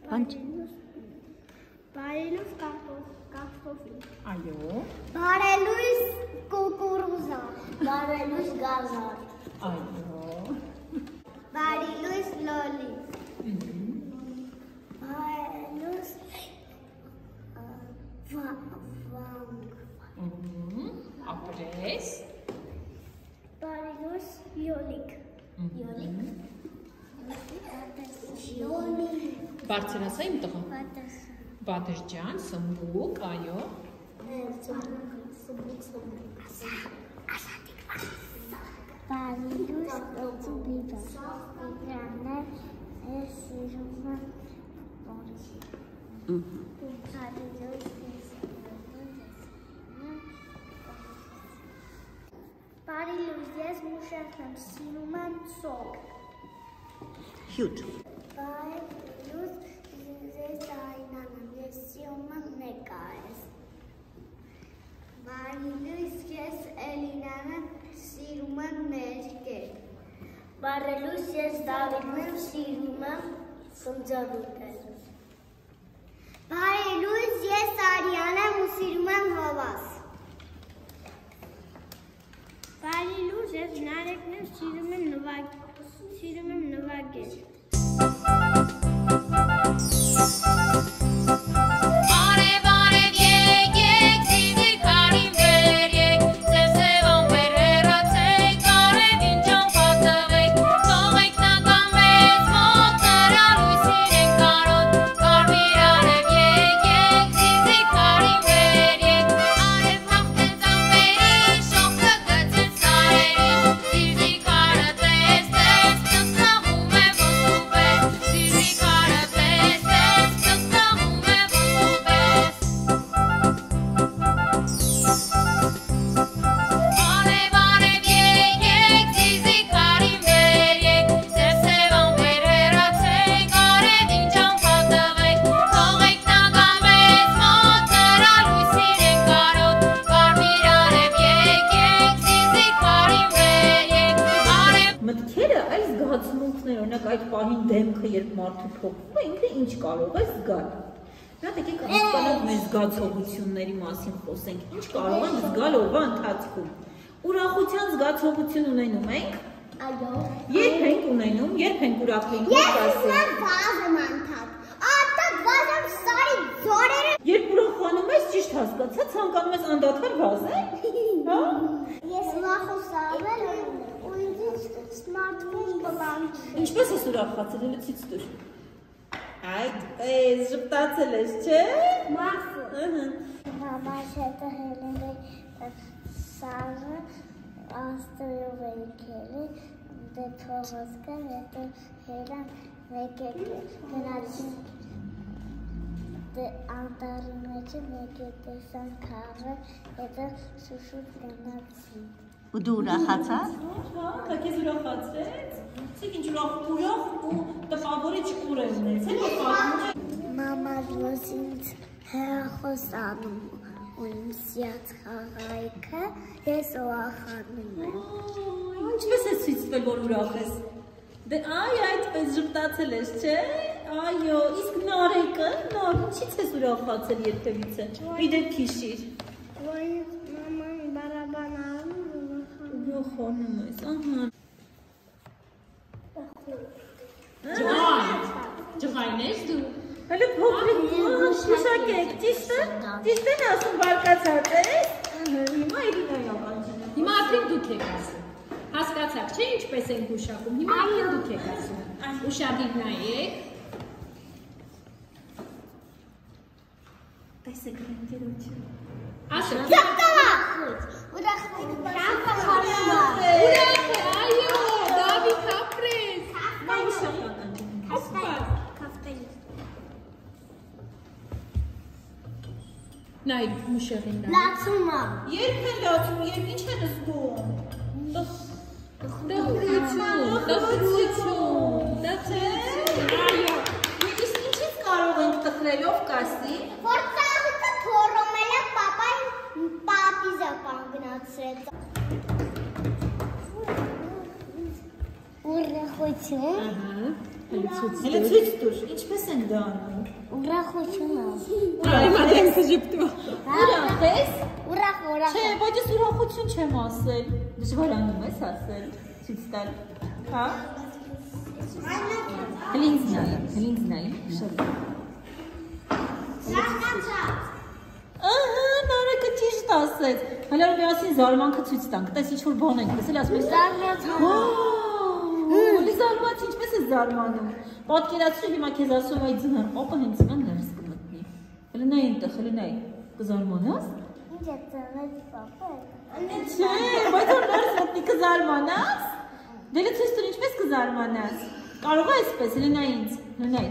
Բարելույս կարտոֆիլ։ Այո։ Բարելույս կուկուրուզա։ Բարելույս գազար։ Այո։ Բարելույս լոլի։ Բարելույս վանգ։ Ապրես։ Բարելույս յոլիկ։ Բարձրացա իմ տղա։ Բադրջան, սմբուկ, այո։ Բարելույս ծուբիբա։ Իրաններ սիրում եմ որի։ Բարելույս ես մուշակ եմ սիրում եմ սոկ։ Հյուտ։ Բարելույս ես Արինան եմ, ես սիրում եմ նկարես։ Բարելույս ես Էլինան եմ, սիրում եմ ներկել։ Բարելույս ես Դավիթն եմ, սիրում եմ խնձորուտել։ Բարելույս ես Արիան եմ ու սիրում եմ հովաս։ Բարելույս ես Նարեկն եմ, սիրում եմ նվագել։ Այդ պահին դեմքը երբ մարդու փոխվում է, ինքը ինչ կարող է զգալ։ Նա եկեք հասկանանք մեր զգացողությունների մասին խոսենք, ինչ կարող ենք զգալ օրվա ընթացքում։ Ուրախության զգացողություն ունենում ենք։ Այո։ Երբ ենք ունենում, երբ ենք ուրախ լինում, ես ասեմ վազեմ անթաք։ Ատակ վազեմ սարի ձորերը։ Երբ ուրախանում ես, ճիշտ հասկացա, ցանկանում ես անդադար վազել։ Հա։ Ես ուրախուս ավել ու ինձ սմարթֆոն կլանք։ Ինչպես ես ուրախացել, լցից դուր։ Այդպես ժպտացել ես, չէ՞։ Մախսու։ Մամաս հետը հելել է սարը, աստրով է եկել է, դե փողոց կար, հետո հելան մեկ է գնացին դե անտարի մեջը մեկ է տեսան քարը, հետո շուշուտ գնացին։ Ու դու ուրախացար։ Հա, քեզ ուրախացրեց։ Ցիկ ինչ ուրախ ու տպավորիչ ուր է ունեցել, որ պատմում է։ Մամաս ոնց ինձ հեռախոս անում ու իմ սիրած խաղայքը, ես ուրախանում եմ։ Ինչպես ես ցույց տվել, որ ուրախ ես։ Դե այ այդպես ժպտացել ես, չէ՞։ Այո, իսկ Նարեկը, ինչից ես ուրախացել երբևիցե։ Մի դեպք հիշիր։ Որ մաման բարաբան անում ուրախանում ես, ահա։ Ջղայն ես դու։ Հələ փոքրիկ շուշակ եք, ճիշտ են ասում բարկացած ես։ Հիմա Իրինայի ականջին։ Հիմա արդեն դուք եք ասում։ Հասկացաք, չէ՞ ինչպես ենք ուշակում։ Հիմա արդեն դուք եք ասում։ Ուշադիր նայեք։ Տեսեք ընկերոջը։ Ասեք։ Ուրախ այո, Դավիթ ապրես։ Նայ մուշեղին դա։ լացումա։ Երբ են լացում, երբ ինչ են զգում։ Տխրություն։ Այո։ Իսկ ինչից կարող ենք տխրելով կասի։ Որ ծաղիկը թորոմել է պապային պատիզը կանգնացրեց։ Ուրախություն։ Հələ ցույց տուր, ինչպես ենք դա անում։ Ուրախությունով։ Այման դեմքը ժպտում։ Ուրախ ես։ Ուրախ։ Չէ, բայց ես ուրախություն չեմ ասել։ Դժվարանում ես ասել, ցույց տալ։ Հա։ Հենց նայ, շատ։ Ահա, Նարեկը ճիշտ ասեց։ Հələ միասին զարմանքը ցույց տանք, տես ինչ-որ բան ենք տեսել, ասում ես Զարմացա։ Ուլի զարմաց, ինչպես ես զարմանում։ Պատկերացրու հիմա քեզ ասում այ ձնար, ապա հենց հիմա ներս կմտնի։ Հələ նայ այնտեղ, հələ նայ։ Կզարմանաս։ Ինչ է ծնեց պապա։ Չէ, բայց որ ներս մտնի կզարմանաս։ Դե ցույց տուր ինչպես կզարմանաս։ Կարող է այսպես, հələ նայ ինձ, հələ նայ։